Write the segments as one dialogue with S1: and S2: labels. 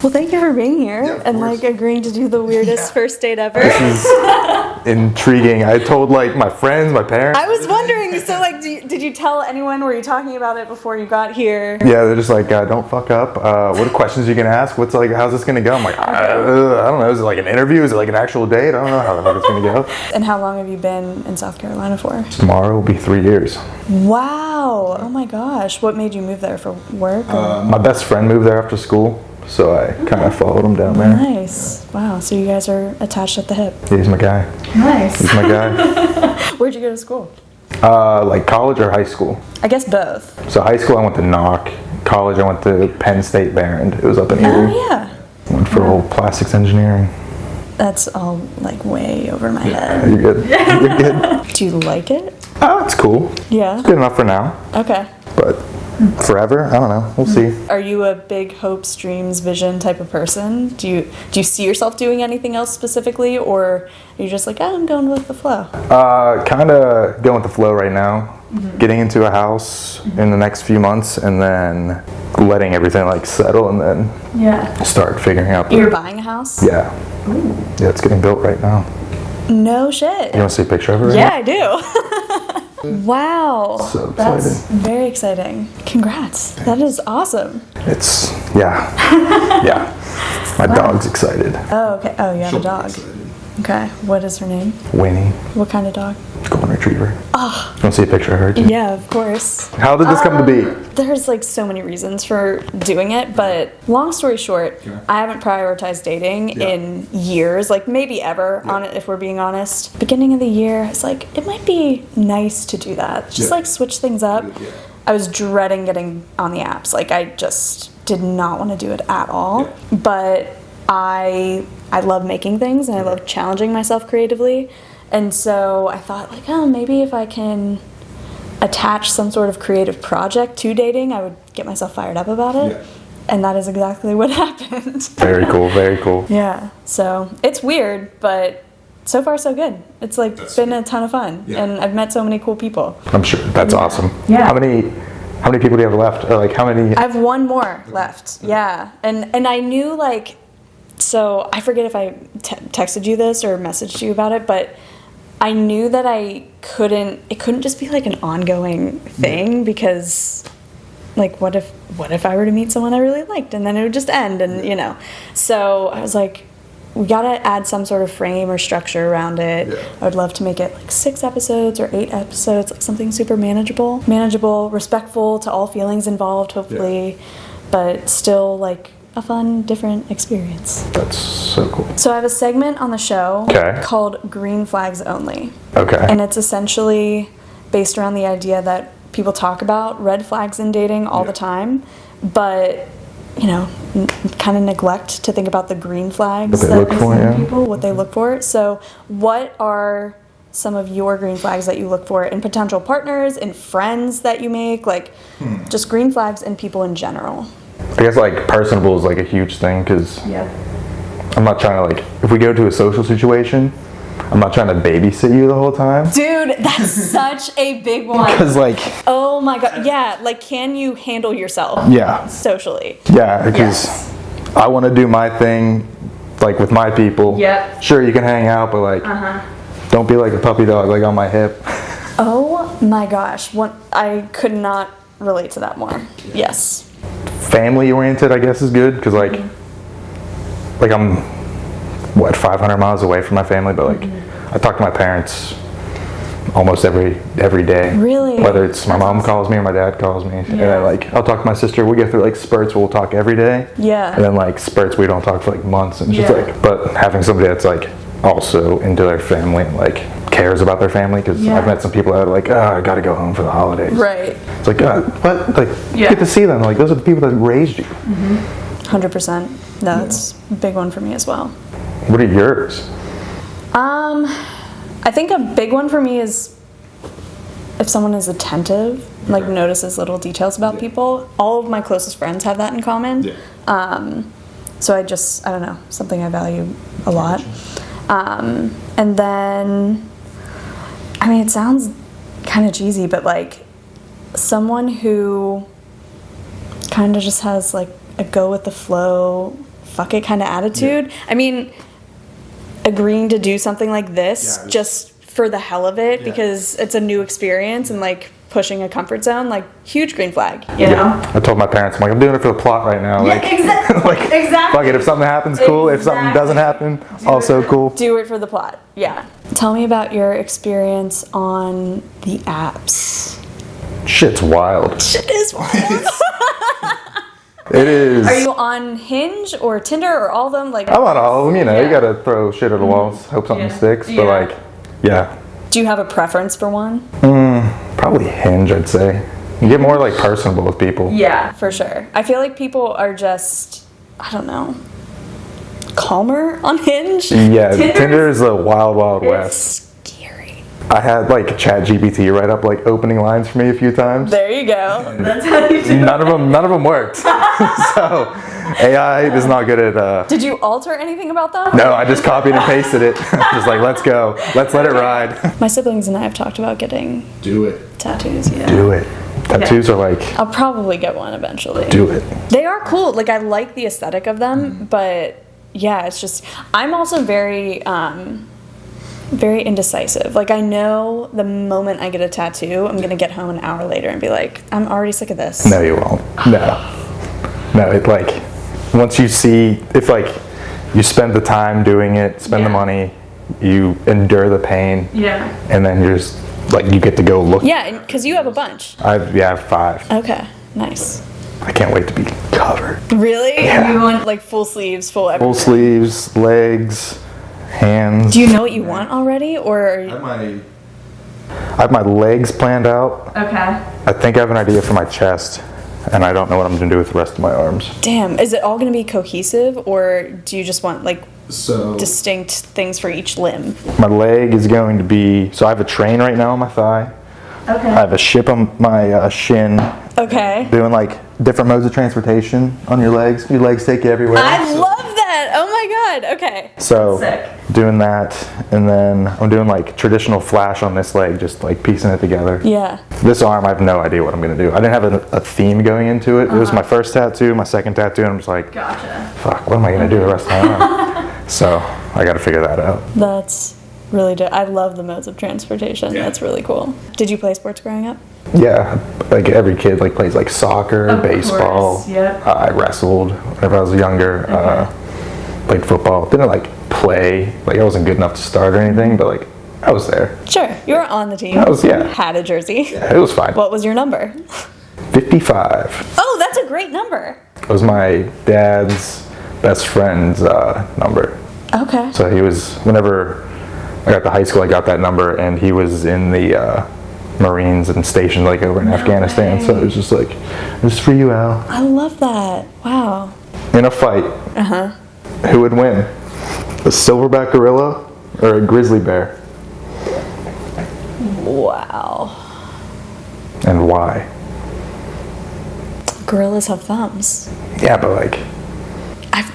S1: Well, thank you for being here and
S2: course.
S1: like agreeing to do the weirdest first date ever.
S2: This is intriguing. I told like my friends, my parents.
S1: I was wondering, so like, did you tell anyone? Were you talking about it before you got here?
S2: Yeah, they're just like, don't fuck up. What questions are you gonna ask? What's like, how's this gonna go? I'm like, I don't know. Is it like an interview? Is it like an actual date? I don't know how the fuck it's gonna go.
S1: And how long have you been in South Carolina for?
S2: Tomorrow will be 3 years.
S1: Wow. Oh my gosh. What made you move there, for work?
S2: My best friend moved there after school, so I kind of followed him down there.
S1: Nice. Wow. So you guys are attached at the hip.
S2: He's my guy.
S1: Nice.
S2: He's my guy.
S1: Where'd you go to school?
S2: Like college or high school?
S1: I guess both.
S2: So high school I went to Knock. College I went to Penn State Barron. It was up in Erie.
S1: Oh yeah.
S2: Went for old plastics engineering.
S1: That's all like way over my head.
S2: You're good. You're good.
S1: Do you like it?
S2: Oh, it's cool.
S1: Yeah.
S2: It's good enough for now.
S1: Okay.
S2: But forever, I don't know. We'll see.
S1: Are you a big hopes, dreams, vision type of person? Do you see yourself doing anything else specifically, or are you just like, I'm going with the flow?
S2: Kind of going with the flow right now. Getting into a house in the next few months, and then letting everything like settle, and then start figuring out.
S1: You're buying a house?
S2: Yeah.
S1: Ooh.
S2: Yeah, it's getting built right now.
S1: No shit.
S2: You want to see a picture of it? Right
S1: Yeah, I do. Wow.
S2: So excited.
S1: That's very exciting. Congrats. That is awesome.
S2: It's yeah. My dog's excited.
S1: Oh, okay. Oh, you have a dog. Okay. What is her name?
S2: Winnie,
S1: What kind of dog?
S2: golden retriever.
S1: Oh.
S2: You want to see a picture of her too?
S1: Yeah, of course.
S2: How did this come to be?
S1: There's like so many reasons for doing it, but long story short, I haven't prioritized dating in years, like maybe ever, on it, if we're being honest. Beginning of the year, it's like, it might be nice to do that. Just like switch things up. I was dreading getting on the apps. Like I just did not want to do it at all. But I love making things and I love challenging myself creatively. And so I thought like, oh, maybe if I can attach some sort of creative project to dating, I would get myself fired up about it. And that is exactly what happened.
S2: Very cool, very cool.
S1: Yeah. So it's weird, but so far so good. It's like been a ton of fun. And I've met so many cool people.
S2: I'm sure that's awesome.
S1: Yeah.
S2: How many people do you have left? Or like how many?
S1: I have one more left. Yeah. And I knew like, so I forget if I texted you this or messaged you about it, but I knew that it couldn't just be like an ongoing thing, because like what if I were to meet someone I really liked and then it would just end, and you know. So I was like, we gotta add some sort of frame or structure around it. I would love to make it like 6 episodes or 8 episodes, like something super manageable, respectful to all feelings involved, hopefully, but still like a fun, different experience.
S2: That's so cool.
S1: So I have a segment on the show called Green Flags Only.
S2: Okay.
S1: And it's essentially based around the idea that people talk about red flags in dating all the time, but you know, kind of neglect to think about the green flags that we see in people, what they look for. So what are some of your green flags that you look for in potential partners, in friends that you make, like just green flags in people in general?
S2: I guess like personable is like a huge thing, because I'm not trying to like, if we go to a social situation, I'm not trying to babysit you the whole time.
S1: Dude, that's such a big one.
S2: Because like,
S1: oh my god, yeah, like can you handle yourself socially?
S2: Yeah, because I want to do my thing like with my people. Sure, you can hang out, but like don't be like a puppy dog like on my hip.
S1: Oh my gosh, I could not relate to that more. Yes.
S2: Family oriented, I guess, is good, because like I'm 500 miles away from my family, but like I talk to my parents almost every day.
S1: Really?
S2: Whether it's my mom calls me or my dad calls me, and then like I'll talk to my sister. We get through like spurts where we'll talk every day. And then like spurts we don't talk for like months, and it's just like, but having somebody that's like also into their family and like cares about their family, because I've met some people that are like, I gotta go home for the holidays. It's like, what? Like, you get to see them. Like, those are the people that raised you.
S1: 100%. No, that's a big one for me as well.
S2: What are yours?
S1: I think a big one for me is if someone is attentive, like notices little details about people. All of my closest friends have that in common. So I don't know, something I value a lot. And then, I mean, it sounds kind of cheesy, but like someone who kind of just has like a go with the flow fuck it kind of attitude. Yeah. I mean, agreeing to do something like this just for the hell of it because it's a new experience and like pushing a comfort zone, like huge green flag, you know?
S2: I told my parents, I'm like, I'm doing it for the plot right now.
S1: Yeah,
S2: like,
S1: exactly.
S2: like,
S1: exactly.
S2: Fuck it, if something happens, cool. If something doesn't happen, also cool.
S1: Do it for the plot, yeah. Tell me about your experience on the apps.
S2: Shit's wild.
S1: Shit is wild.
S2: It is.
S1: Are you on Hinge or Tinder or all of them? Like,
S2: I'm on all of them, you know, you gotta throw shit at the walls, hope something sticks, but like, Do you have a preference for one? Probably Hinge, I'd say. You get more like personable with people.
S1: Yeah, for sure. I feel like people are just, I don't know, calmer on Hinge.
S2: Yeah, Tinder is the wild, wild west.
S1: Scary.
S2: I had like ChatGPT write up like opening lines for me a few times.
S1: There you go. That's how you do
S2: None of them worked. So AI is not good at.
S1: Did you alter anything about them?
S2: No, I just copied and pasted it. Just like, let's go, let's let it ride.
S1: My siblings and I have talked about getting tattoos. Yeah.
S2: Do it. Tattoos are like.
S1: I'll probably get one eventually.
S2: Do it.
S1: They are cool. Like I like the aesthetic of them, but yeah, it's just I'm also very indecisive. Like I know the moment I get a tattoo, I'm gonna get home an hour later and be like, I'm already sick of this.
S2: No, you won't. No, it like once you see if like you spend the time doing it, spend the money, you endure the pain. Yeah. And then you're just like you get to go look.
S1: Yeah, because you have a bunch.
S2: I have 5.
S1: Okay, nice.
S2: I can't wait to be covered.
S1: Really?
S2: Yeah.
S1: You want like full sleeves, full everything?
S2: Full sleeves, legs, hands.
S1: Do you know what you want already, or?
S2: I have my legs planned out. Okay. I think I have an idea for my chest, and I don't know what I'm gonna do with the rest of my arms. Damn,
S1: is it all gonna be cohesive, or do you just want like distinct things for each limb?
S2: My leg is going to be, so I have a train right now on my thigh. Okay. I have a ship on my shin.
S1: Okay.
S2: Doing like different modes of transportation on your legs. Your legs take you everywhere.
S1: I love that. Oh my god. Okay.
S2: So doing that, and then I'm doing like traditional flash on this leg, just like piecing it together. Yeah. This arm, I have no idea what I'm gonna do. I didn't have a theme going into it. It was my first tattoo, my second tattoo, and I'm just like, gotcha. Fuck, what am I gonna do the rest of my arm? So I got to figure that out.
S1: That's really I love the modes of transportation. Yeah. That's really cool. Did you play sports growing up?
S2: Yeah, like every kid like plays like soccer, baseball. Yep. I wrestled whenever I was younger. Played football. Didn't like play. Like I wasn't good enough to start or anything, but like I was there.
S1: Sure, you were on the team.
S2: I was,
S1: Had a jersey.
S2: Yeah, it was fine.
S1: What was your number?
S2: 55.
S1: Oh, that's a great number.
S2: It was my dad's best friend's number. Okay. So he was, whenever I got to high school, I got that number, and he was in the Marines and stationed like over in Afghanistan. Way. So it was just like, this is for you, Al.
S1: I love that. Wow.
S2: In a fight, who would win? A silverback gorilla or a grizzly bear?
S1: Wow.
S2: And why?
S1: Gorillas have thumbs.
S2: Yeah, but like...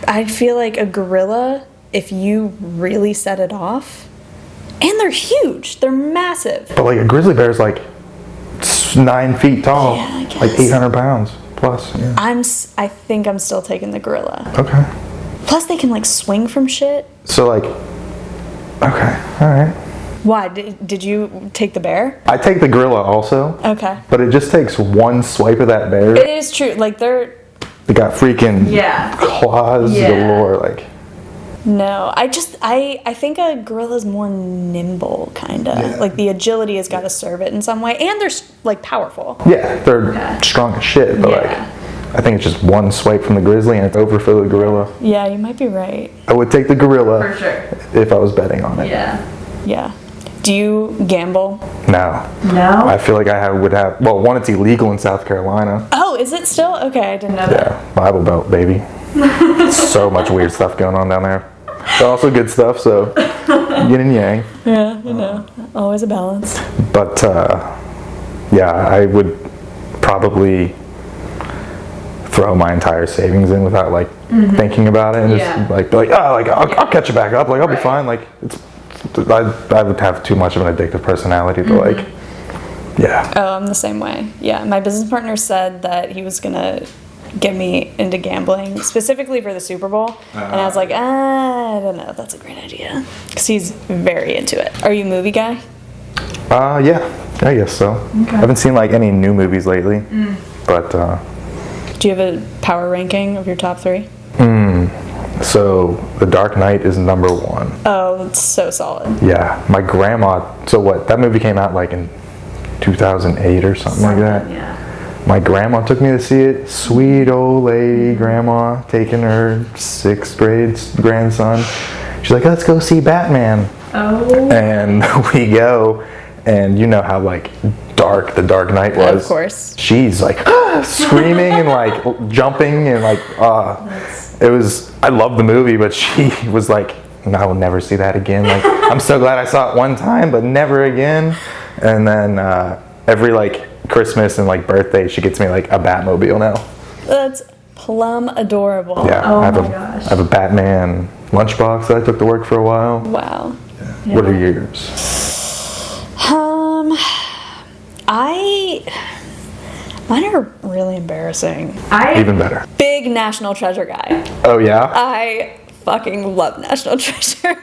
S1: I feel like a gorilla, if you really set it off, and they're huge, they're massive.
S2: But like a grizzly bear is like 9 feet tall, like 800 pounds plus. Yeah.
S1: I think I'm still taking the gorilla.
S2: Okay.
S1: Plus they can like swing from shit.
S2: So like, okay, all right.
S1: Why? Did you take the bear?
S2: I take the gorilla also. Okay. But it just takes one swipe of that bear.
S1: It is true. Like
S2: they got freaking claws galore. Like.
S1: No, I think a gorilla's more nimble, kind of. Yeah. Like the agility has got to serve it in some way, and they're like powerful.
S2: Yeah, they're strong as shit. But like, I think it's just one swipe from the grizzly and it's over for the gorilla.
S1: Yeah, you might be right.
S2: I would take the gorilla
S1: for sure
S2: if I was betting on it.
S1: Yeah. Yeah. Do you gamble?
S2: No.
S1: No?
S2: I feel like would have, well, one, it's illegal in South Carolina.
S1: Oh, is it still? Okay, I didn't know that.
S2: Yeah, Bible Belt, baby. So much weird stuff going on down there. But also good stuff, so yin and yang.
S1: Yeah, you know, always a balance.
S2: But, yeah, I would probably throw my entire savings in without, like, thinking about it. And just, like, be like, I'll catch it back up. Like, I'll be fine. Like, I would have too much of an addictive personality, but like, yeah.
S1: Oh, I'm the same way. Yeah, my business partner said that he was gonna get me into gambling, specifically for the Super Bowl. And I was like, I don't know if that's a great idea. Because he's very into it. Are you a movie guy?
S2: Yeah, I guess so. Okay. I haven't seen like any new movies lately, but
S1: do you have a power ranking of your top 3?
S2: So The Dark Knight is number 1.
S1: Oh, that's so solid.
S2: Yeah, my grandma, so what, that movie came out like in 2008 or something like that.
S1: Yeah.
S2: My grandma took me to see it. Sweet old lady grandma taking her 6th grade grandson. She's like, let's go see Batman.
S1: Oh.
S2: And we go, and you know how like dark The Dark Knight was.
S1: Of course.
S2: She's like screaming and like jumping and like it was, I love the movie, but she was like, I will never see that again. Like, I'm so glad I saw it one time, but never again. And then every like Christmas and like birthday, she gets me like a Batmobile now.
S1: That's plumb adorable.
S2: Yeah,
S1: oh
S2: I
S1: my gosh.
S2: I have a Batman lunchbox that I took to work for a while.
S1: Wow.
S2: Yeah. What are yours?
S1: Mine are really embarrassing.
S2: Even better.
S1: Big National Treasure guy.
S2: Oh yeah?
S1: I fucking love National Treasure.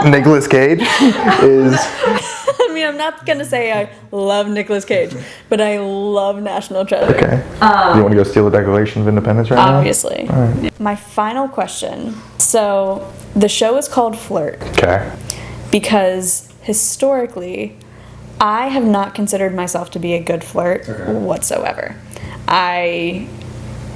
S2: Nicolas Cage is...
S1: I mean, I'm not gonna say I love Nicolas Cage, but I love National Treasure.
S2: Okay. You want to go steal the Declaration of Independence right now?
S1: Obviously.
S2: All right.
S1: My final question. So, the show is called FLIRT.
S2: Okay.
S1: Because historically, I have not considered myself to be a good flirt whatsoever. I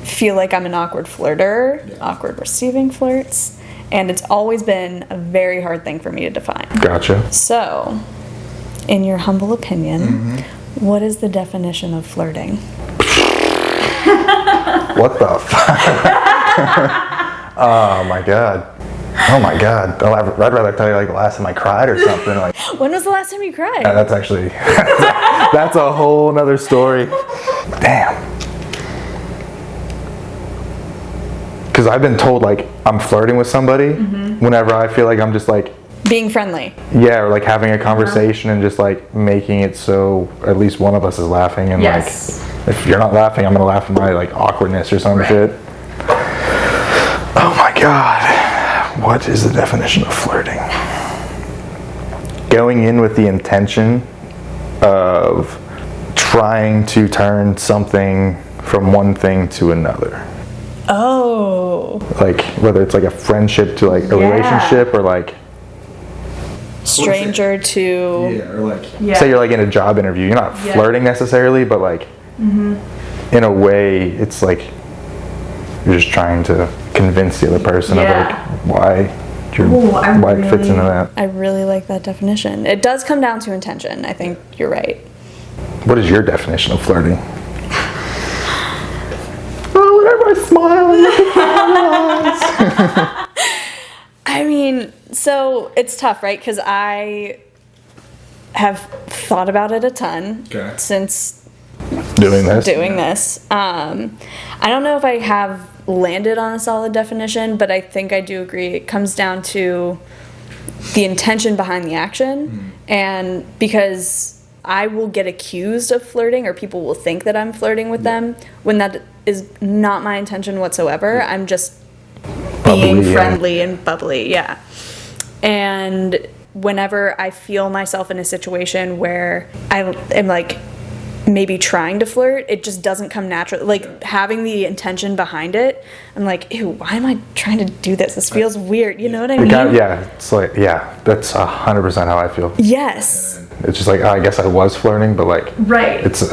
S1: feel like I'm an awkward flirter, awkward receiving flirts, and it's always been a very hard thing for me to define.
S2: Gotcha.
S1: So, in your humble opinion, what is the definition of flirting?
S2: What the fuck? Oh my god. Oh my god. I'd rather tell you like the last time I cried or something. Like,
S1: when was the last time you cried?
S2: that's actually, that's a whole nother story. Damn. Because I've been told like I'm flirting with somebody whenever I feel like I'm just like
S1: being friendly.
S2: Yeah, or like having a conversation and just like making it so at least one of us is laughing, and like if you're not laughing, I'm gonna laugh at my like awkwardness or some shit. Oh my god. What is the definition of flirting? Going in with the intention of trying to turn something from one thing to another.
S1: Oh.
S2: Like whether it's like a friendship to like a relationship, or like
S1: stranger to
S2: or like say you're like in a job interview. You're not flirting necessarily, but like in a way it's like you're just trying to convince the other person of like why it fits into that.
S1: I really like that definition. It does come down to intention. I think you're right.
S2: What is your definition of flirting? Oh, whenever I smile and look at my eyes.
S1: I mean, so it's tough, right? Because I have thought about it a ton since doing this. I don't know if I have landed on a solid definition, but I think I do agree. It comes down to the intention behind the action, and because I will get accused of flirting, or people will think that I'm flirting with them when that is not my intention whatsoever. I'm just being friendly and bubbly, and whenever I feel myself in a situation where I am like maybe trying to flirt, it just doesn't come naturally. Like having the intention behind it, I'm like, ew, why am I trying to do this? This feels weird. You know what I mean?
S2: It's like, that's 100% how I feel.
S1: Yes.
S2: It's just like, I guess I was flirting, but like, it's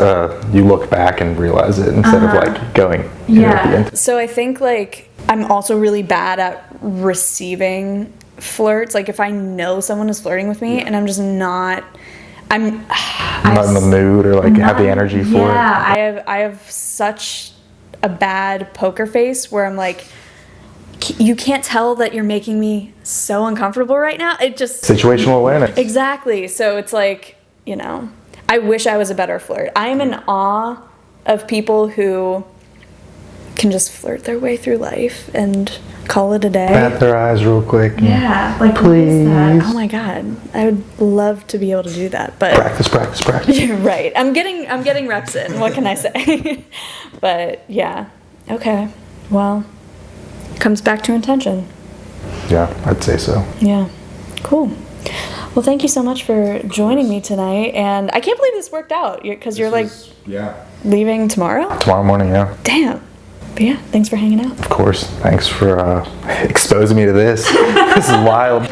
S2: you look back and realize it instead of like going with the intent.
S1: So I think like I'm also really bad at receiving flirts. Like if I know someone is flirting with me and I'm just not in the mood or like have the energy for it. I have such a bad poker face where I'm like, you can't tell that you're making me so uncomfortable right now. It just
S2: situational awareness.
S1: Exactly. So it's like, you know, I wish I was a better flirt. I am in awe of people who can just flirt their way through life and call it a day.
S2: Bat their eyes real quick.
S1: Yeah, like
S2: please.
S1: Oh my god, I would love to be able to do that, but
S2: practice.
S1: You're right. I'm getting reps in. What can I say? But yeah, okay. Well, comes back to intention.
S2: Yeah, I'd say so.
S1: Yeah, cool. Well, thank you so much for joining me tonight, and I can't believe this worked out because you're like leaving tomorrow.
S2: Tomorrow morning, yeah.
S1: Damn. But yeah, thanks for hanging out.
S2: Of course. Thanks for exposing me to this. This is wild.